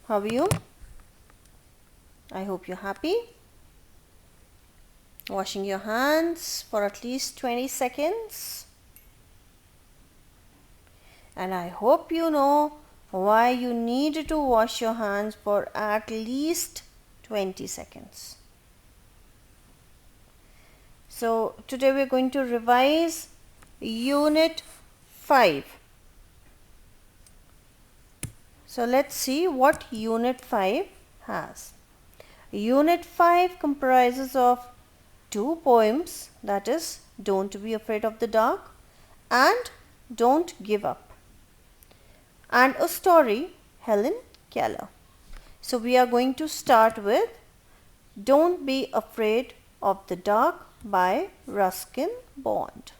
How are you? I hope you're happy. Washing your hands for at least 20 seconds. And I hope you know why you need to wash your hands for at least 20 seconds. So today we're going to revise Unit 5. So let's see what Unit 5 has. Unit 5 comprises of two poems, that is, Don't Be Afraid of the Dark and Don't Give Up, and a story, Helen Keller. So we are going to start with Don't Be Afraid of the Dark by Ruskin Bond.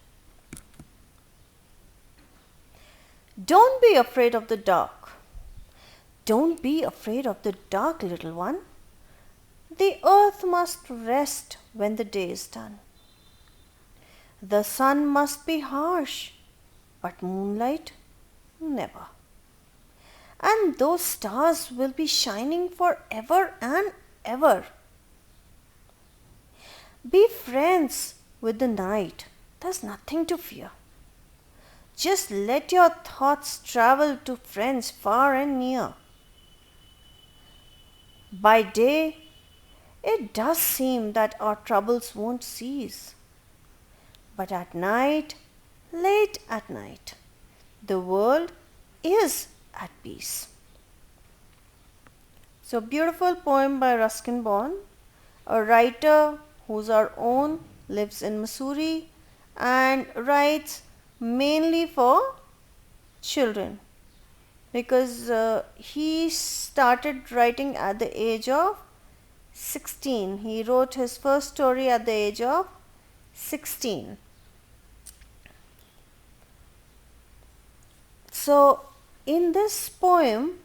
Don't be afraid of the dark. Don't be afraid of the dark, little one. The earth must rest when the day is done. The sun must be harsh, but moonlight never. And those stars will be shining forever and ever. Be friends with the night. There's nothing to fear. Just let your thoughts travel to friends far and near. By day, it does seem that our troubles won't cease. But at night, late at night, the world is at peace. So, beautiful poem by Ruskin Bond, a writer who's our own, lives in Missouri and writes mainly for children, because he started writing at the age of 16. He wrote his first story at the age of 16. So, in this poem,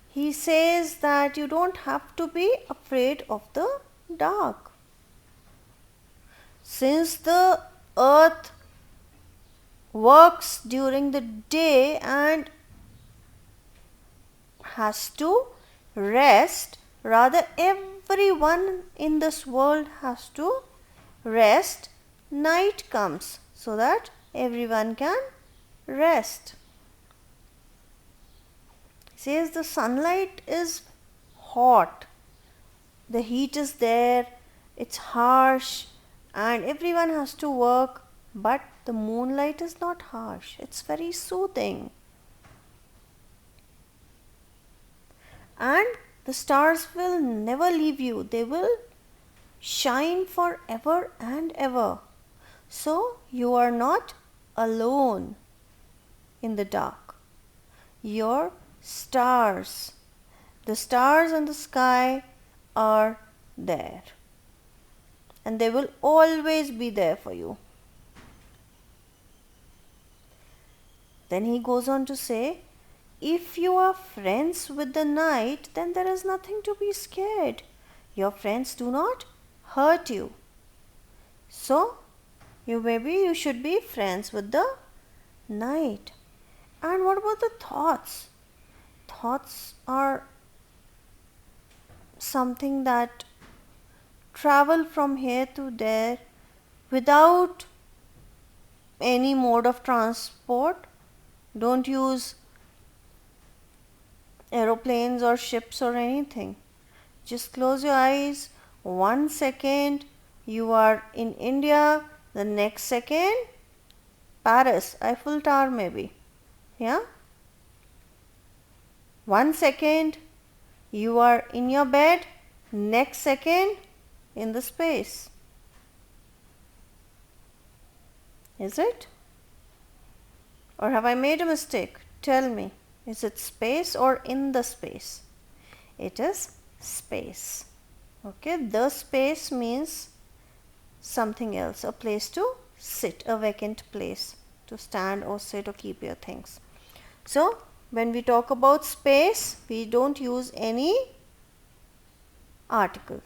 he says that you don't have to be afraid of the dark. Since the earth works during the day and has to rest, rather everyone in this world has to rest, night comes so that everyone can rest. Says the sunlight is hot, the heat is there, it's harsh and everyone has to work, but the moonlight is not harsh, it's very soothing. And the stars will never leave you, they will shine forever and ever. So you are not alone in the dark. Your stars, the stars in the sky are there, and they will always be there for you. Then he goes on to say, if you are friends with the night, then there is nothing to be scared. Your friends do not hurt you. So, you should be friends with the night. And what about the thoughts? Thoughts are something that travel from here to there without any mode of transport. Don't use aeroplanes or ships or anything. Just close your eyes. 1 second you are in India, the next second Paris, Eiffel Tower maybe. Yeah? 1 second you are in your bed, next second in the space. Is it? Or have I made a mistake? Tell me. Is it space or in the space? It is space. Okay, the space means something else, a place to sit, a vacant place to stand or sit or keep your things. So, when we talk about space, we don't use any article.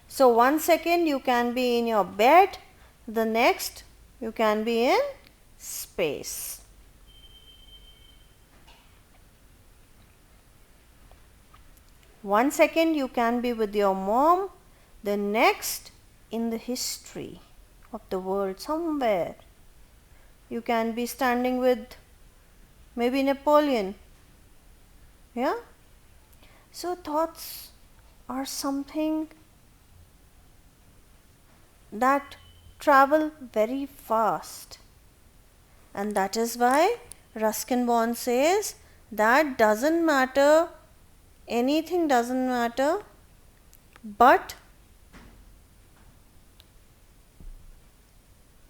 So, 1 second you can be in your bed, the next you can be in space. 1 second you can be with your mom, the next in the history of the world somewhere. You can be standing with maybe Napoleon. Yeah? So thoughts are something that travel very fast. And that is why Ruskin Bond says that doesn't matter, anything doesn't matter, but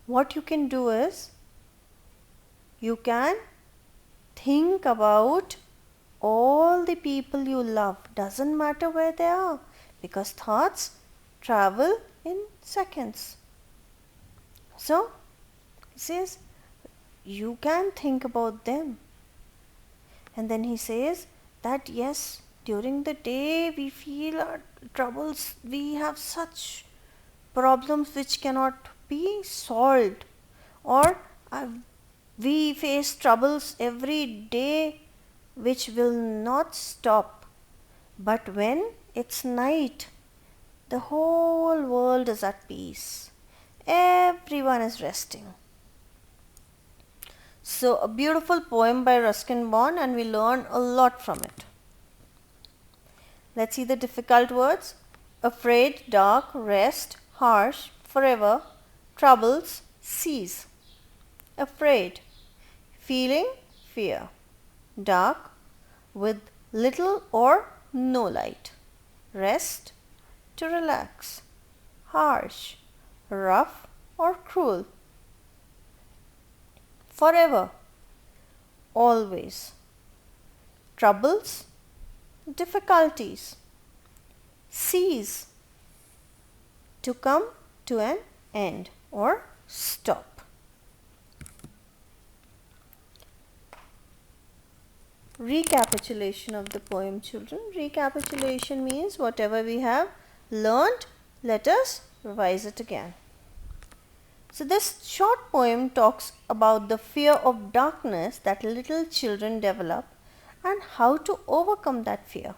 what you can do is you can think about all the people you love. Doesn't matter where they are, because thoughts travel in seconds. So, he says, you can think about them. And then he says that yes, during the day we feel our troubles, we have such problems which cannot be solved, or we face troubles every day which will not stop. But when it's night, the whole world is at peace. Everyone is resting. So, a beautiful poem by Ruskin Bond, and we learn a lot from it. Let's see the difficult words. Afraid, dark, rest, harsh, forever, troubles, cease. Afraid, feeling fear. Dark, with little or no light. Rest, to relax. Harsh, rough or cruel. Forever, always. Troubles, difficulties. Cease, to come to an end or stop. Recapitulation of the poem, children. Recapitulation means whatever we have learnt, let us revise it again. So this short poem talks about the fear of darkness that little children develop and how to overcome that fear.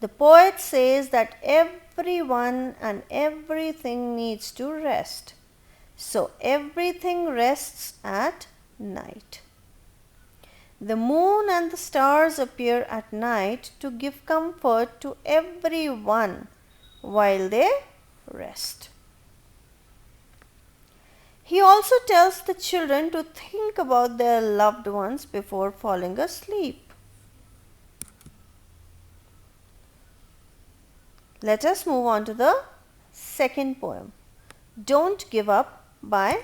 The poet says that everyone and everything needs to rest. So everything rests at night. The moon and the stars appear at night to give comfort to everyone while they rest. He also tells the children to think about their loved ones before falling asleep. Let us move on to the second poem. Don't Give Up by,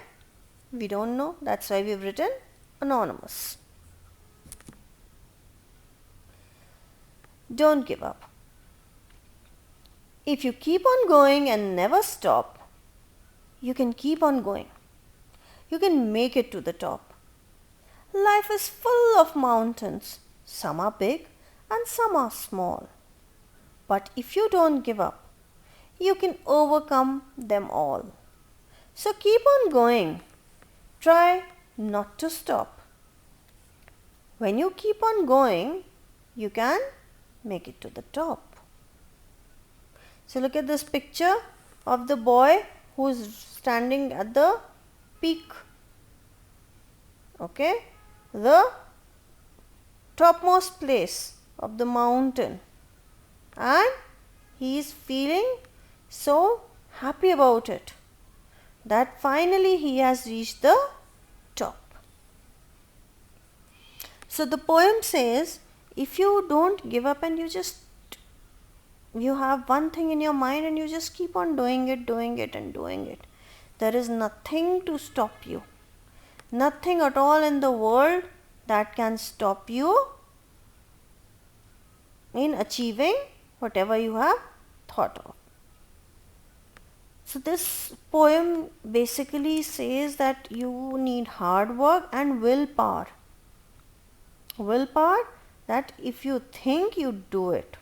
we don't know, that's why we've written anonymous. Don't give up. If you keep on going and never stop, you can keep on going. You can make it to the top. Life is full of mountains. Some are big and some are small. But if you don't give up, you can overcome them all. So keep on going. Try not to stop. When you keep on going, you can make it to the top. So look at this picture of the boy who is standing at the peak. Okay, the topmost place of the mountain, and he is feeling so happy about it that finally he has reached the top. So the poem says, if you don't give up and you have one thing in your mind and you just keep on doing it, there is nothing to stop you. Nothing at all in the world that can stop you in achieving whatever you have thought of. So this poem basically says that you need hard work and willpower. Willpower, that if you think, you do it.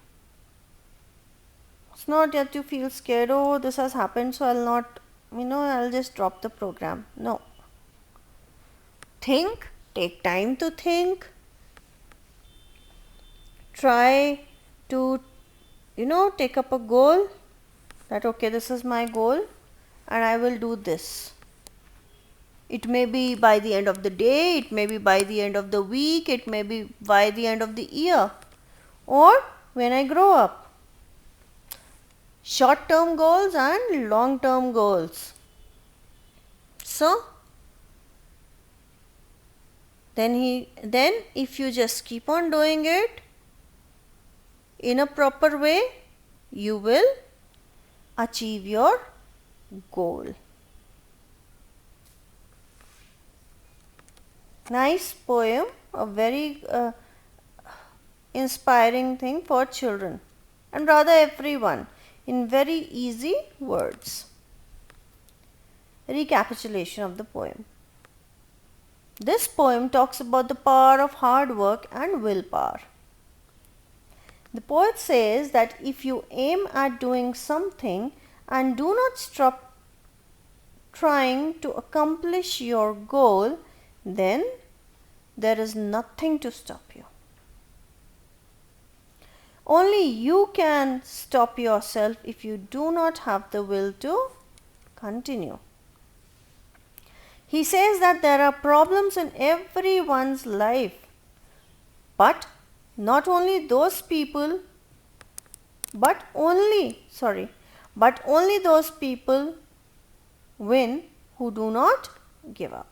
It's not that you feel scared, oh this has happened so I'll not, I'll just drop the program. No. Think, take time to think. Try to, take up a goal that, okay, this is my goal and I will do this. It may be by the end of the day, it may be by the end of the week, it may be by the end of the year, or when I grow up. Short term goals and long term goals. So, then if you just keep on doing it in a proper way, you will achieve your goal. Nice poem, a very inspiring thing for children and rather everyone in very easy words. Recapitulation of the poem. This poem talks about the power of hard work and willpower. The poet says that if you aim at doing something and do not stop trying to accomplish your goal, then there is nothing to stop you. Only you can stop yourself if you do not have the will to continue. He says that there are problems in everyone's life, but not only those people, but only those people win who do not give up.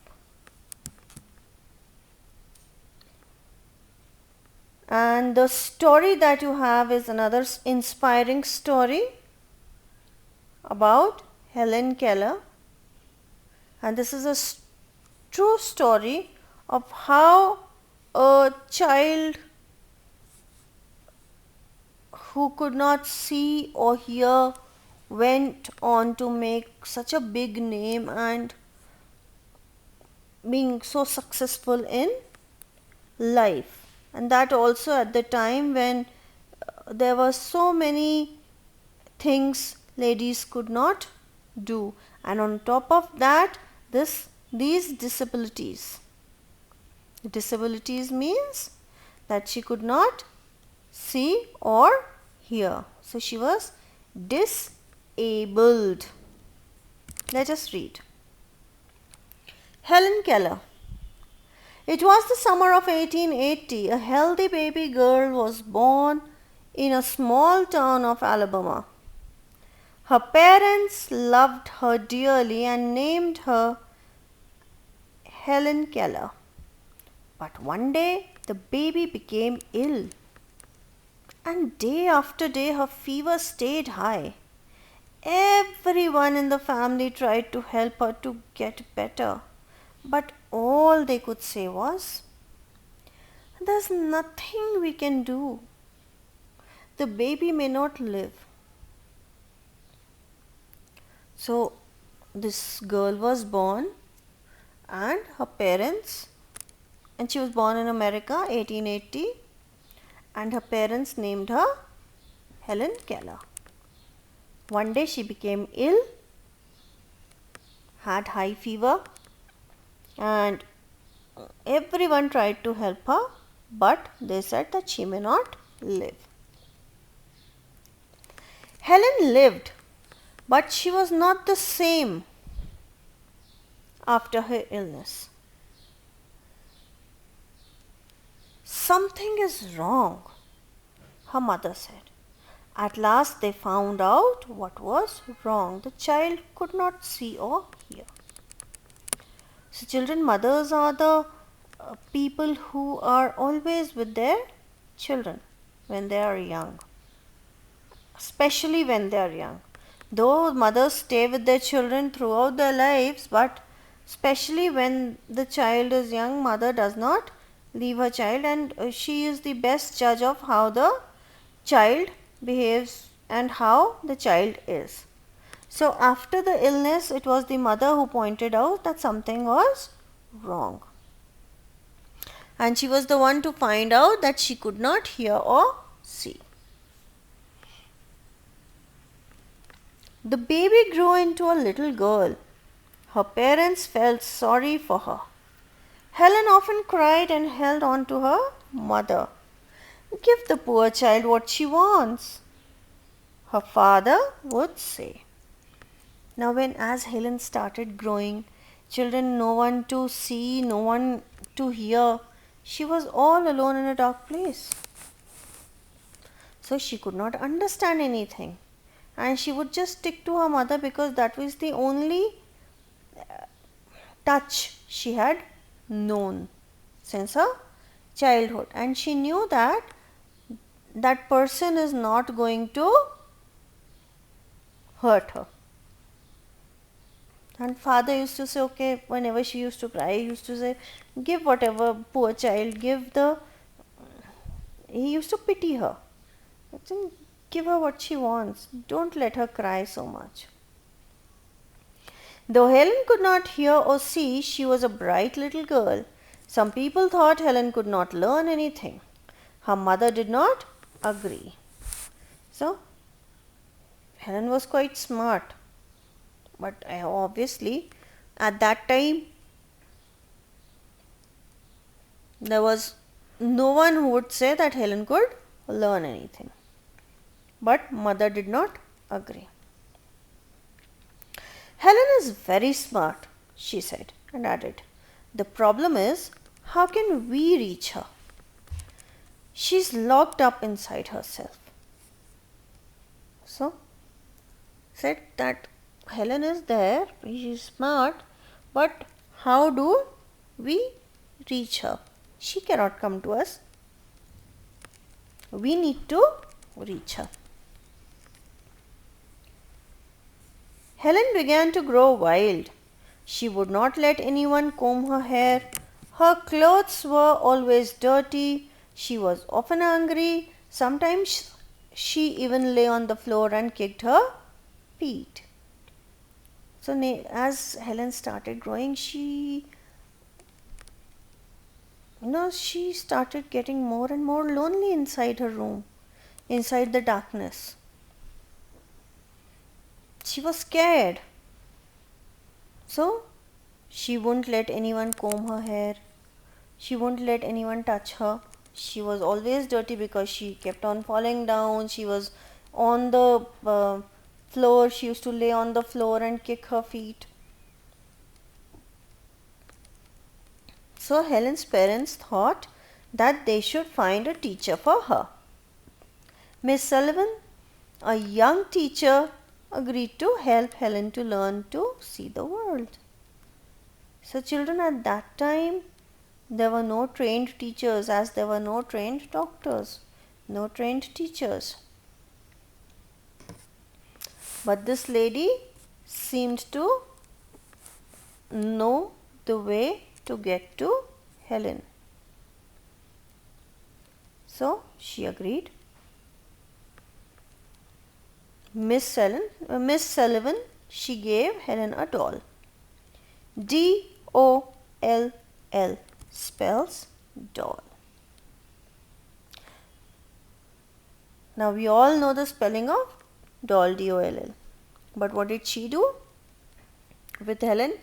And the story that you have is another inspiring story about Helen Keller. And this is a true story of how a child who could not see or hear went on to make such a big name and being so successful in life. And that also at the time when there were so many things ladies could not do, and on top of that these disabilities. Disabilities means that she could not see or hear, so she was disabled. Let us read. Helen Keller. It was the summer of 1880. A healthy baby girl was born in a small town of Alabama. Her parents loved her dearly and named her Helen Keller. But one day the baby became ill, and day after day her fever stayed high. Everyone in the family tried to help her to get better, but all they could say was, "There's nothing we can do. The baby may not live." So this girl was born, and her parents, and she was born in America, 1880, and her parents named her Helen Keller. One day she became ill, had high fever, and everyone tried to help her, but they said that she may not live. Helen lived, but she was not the same after her illness. "Something is wrong," her mother said. At last they found out what was wrong. The child could not see or hear. So children, mothers are the people who are always with their children when they are young, especially when they are young. Though mothers stay with their children throughout their lives, but especially when the child is young, mother does not leave her child, and she is the best judge of how the child behaves and how the child is. So after the illness, it was the mother who pointed out that something was wrong, and she was the one to find out that she could not hear or see. The baby grew into a little girl. Her parents felt sorry for her. Helen often cried and held on to her mother. Give the poor child what she wants, her father would say. Now, when as Helen started growing, children, no one to see, no one to hear, she was all alone in a dark place. So she could not understand anything, and she would just stick to her mother because that was the only touch she had known since her childhood, and she knew that that person is not going to hurt her. And father used to say, okay, whenever she used to cry, he used to say, give whatever, poor child, he used to pity her. Give her what she wants. Don't let her cry so much. Though Helen could not hear or see, she was a bright little girl. Some people thought Helen could not learn anything. Her mother did not agree. So, Helen was quite smart. But obviously, at that time, there was no one who would say that Helen could learn anything. But mother did not agree. Helen is very smart, she said, and added, the problem is, how can we reach her? She's locked up inside herself. So, said that Helen is there, she is smart, but how do we reach her? She cannot come to us. We need to reach her. Helen began to grow wild. She would not let anyone comb her hair. Her clothes were always dirty. She was often angry. Sometimes she even lay on the floor and kicked her feet. So as Helen started growing, she started getting more and more lonely inside her room, inside the darkness. She was scared. So she wouldn't let anyone comb her hair. She wouldn't let anyone touch her. She was always dirty because she kept on falling down. She was on the floor. She used to lay on the floor and kick her feet. So Helen's parents thought that they should find a teacher for her. Miss Sullivan, a young teacher, agreed to help Helen to learn to see the world. So children, at that time, there were no trained teachers, as there were no trained doctors, no trained teachers. But this lady seemed to know the way to get to Helen. So she agreed. Miss Sullivan, she gave Helen a doll. D-O-L-L spells doll. Now we all know the spelling of doll, D-O-L-L. But what did she do with Helen?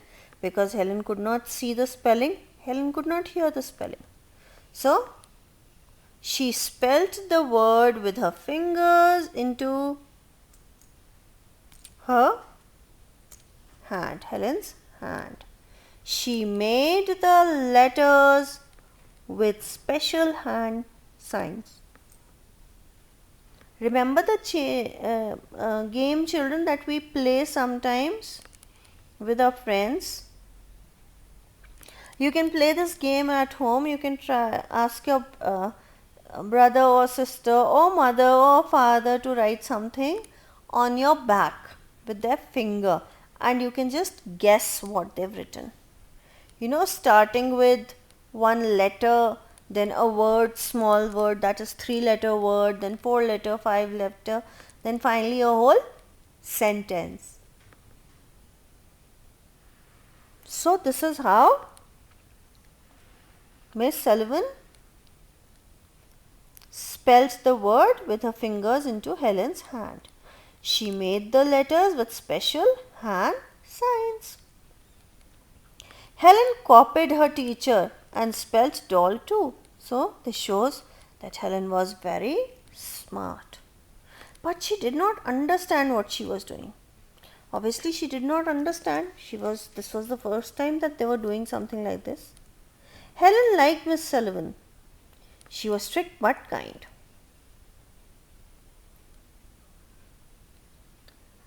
Because Helen could not see the spelling, Helen could not hear the spelling. So she spelt the word with her fingers into her hand, Helen's hand. She made the letters with special hand signs. Remember the game, children, that we play sometimes with our friends? You can play this game at home. You can ask your brother or sister or mother or father to write something on your back with their finger, and you can just guess what they've written. Starting with one letter, then a word, small word, that is 3-letter word, then 4-letter, 5-letter, then finally a whole sentence. So this is how Miss Sullivan spelt the word with her fingers into Helen's hand. She made the letters with special hand signs. Helen copied her teacher and spelt doll too. So this shows that Helen was very smart. But she did not understand what she was doing. Obviously, she did not understand. This was the first time that they were doing something like this. Helen liked Miss Sullivan. She was strict but kind.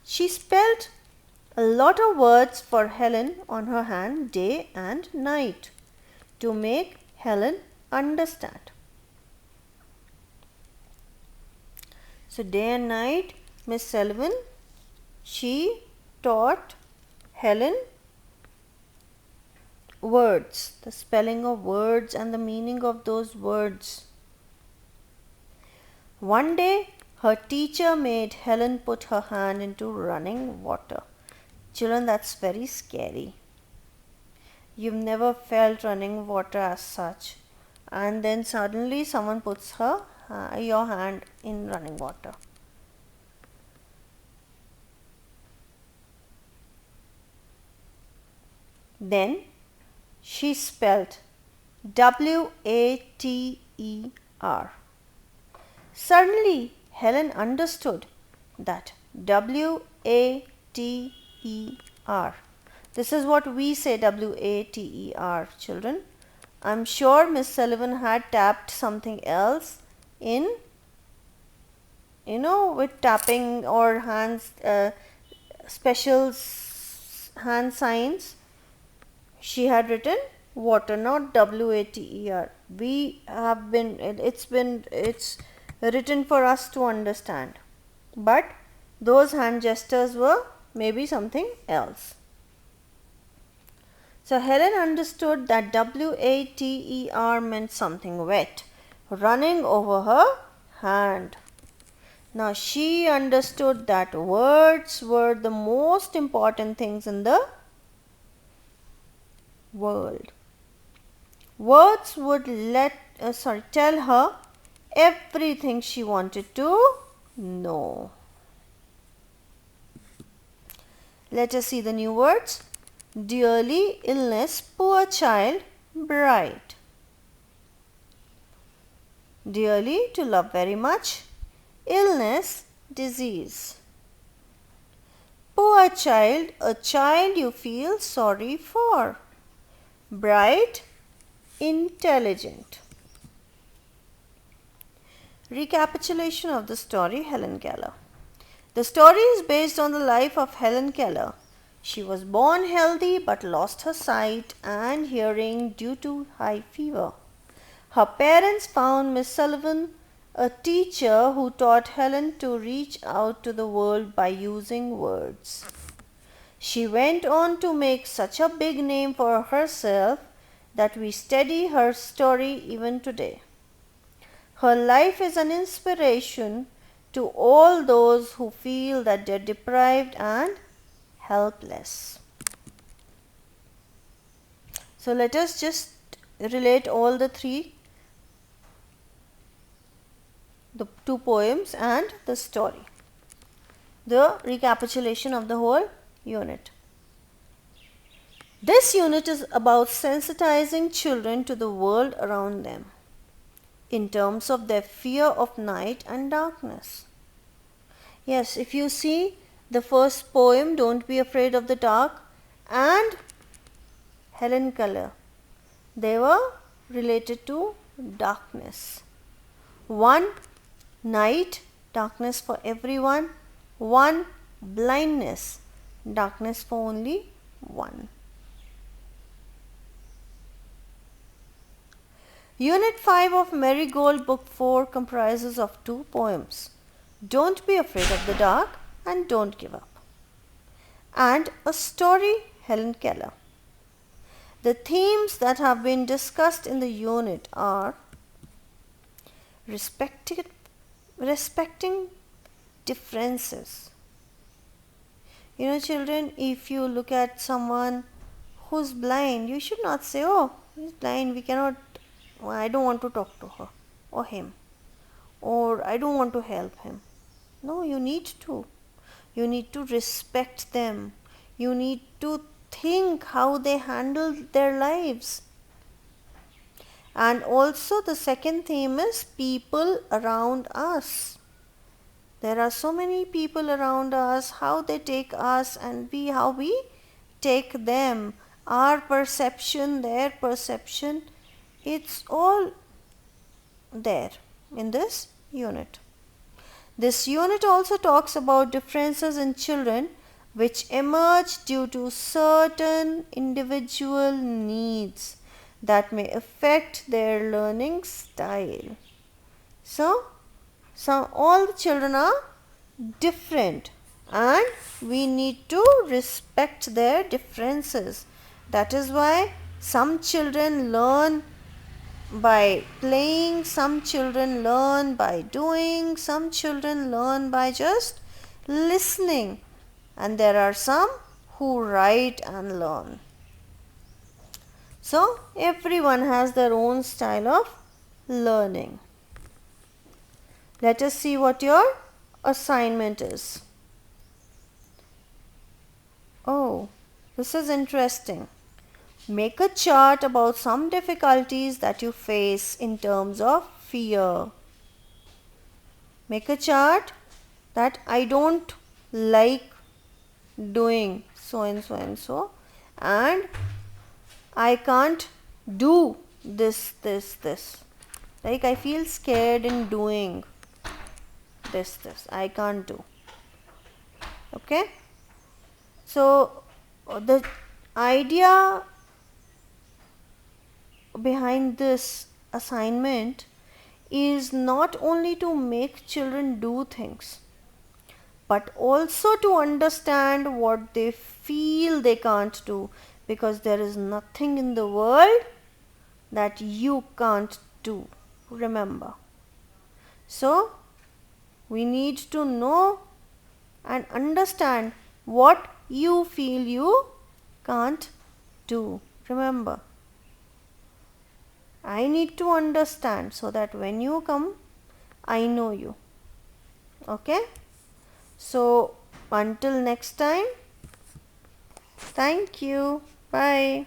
She spelled a lot of words for Helen on her hand day and night to make Helen understand. So day and night, Miss Sullivan, she taught Helen words, the spelling of words and the meaning of those words. One day, her teacher made Helen put her hand into running water. Children, that's very scary. You've never felt running water as such, and then suddenly someone puts your hand in running water. Then she spelled W-A-T-E-R. Suddenly, Helen understood that W-A-T-E-R. This is what we say, W-A-T-E-R, children. I'm sure Miss Sullivan had tapped something else in, with tapping or hands, special hand signs. She had written water, not W-A-T-E-R. It's written for us to understand. But those hand gestures were maybe something else. So Helen understood that W-A-T-E-R meant something wet, running over her hand. Now she understood that words were the most important things in the world. Words would tell her everything she wanted to know. Let us see the new words. Dearly, illness, poor child, bright. Dearly, to love very much. Illness, disease. Poor child, a child you feel sorry for. Bright, intelligent. Recapitulation of the story Helen Keller. The story is based on the life of Helen Keller. She was born healthy but lost her sight and hearing due to high fever. Her parents found Miss Sullivan, a teacher who taught Helen to reach out to the world by using words. She went on to make such a big name for herself that we study her story even today. Her life is an inspiration to all those who feel that they are deprived and helpless. So let us just relate all the two poems and the story. The recapitulation of the whole unit. This unit is about sensitizing children to the world around them in terms of their fear of night and darkness. Yes, if you see the first poem, Don't Be Afraid of the Dark, and Helen Keller, they were related to darkness. One, night, darkness for everyone. One, blindness, darkness for only one. Unit 5 of Marigold Book 4 comprises of two poems, Don't Be Afraid of the Dark and Don't Give Up, and a story, Helen Keller. The themes that have been discussed in the unit are respecting differences. Children, if you look at someone who's blind, you should not say, oh, he's blind, I don't want to talk to her or him, or I don't want to help him. No, you need to. You need to respect them. You need to think how they handle their lives. And also the second theme is people around us. There are so many people around us, how they take us and how we take them. Our perception, their perception, it's all there in this unit. This unit also talks about differences in children which emerge due to certain individual needs that may affect their learning style. So, all the children are different and we need to respect their differences. That is why some children learn by playing, some children learn by doing, some children learn by just listening, and there are some who write and learn. So everyone has their own style of learning. Let us see what your assignment is. Oh, this is interesting. Make a chart about some difficulties that you face in terms of fear. Make a chart that I don't like doing so and so and so, and I can't do this. Like I feel scared in doing this. I can't do. Okay? So the idea behind this assignment is not only to make children do things, but also to understand what they feel they can't do, because there is nothing in the world that you can't do. Remember. So we need to know and understand what you feel you can't do. Remember, I need to understand so that when you come, I know you. Okay? So until next time, thank you. Bye.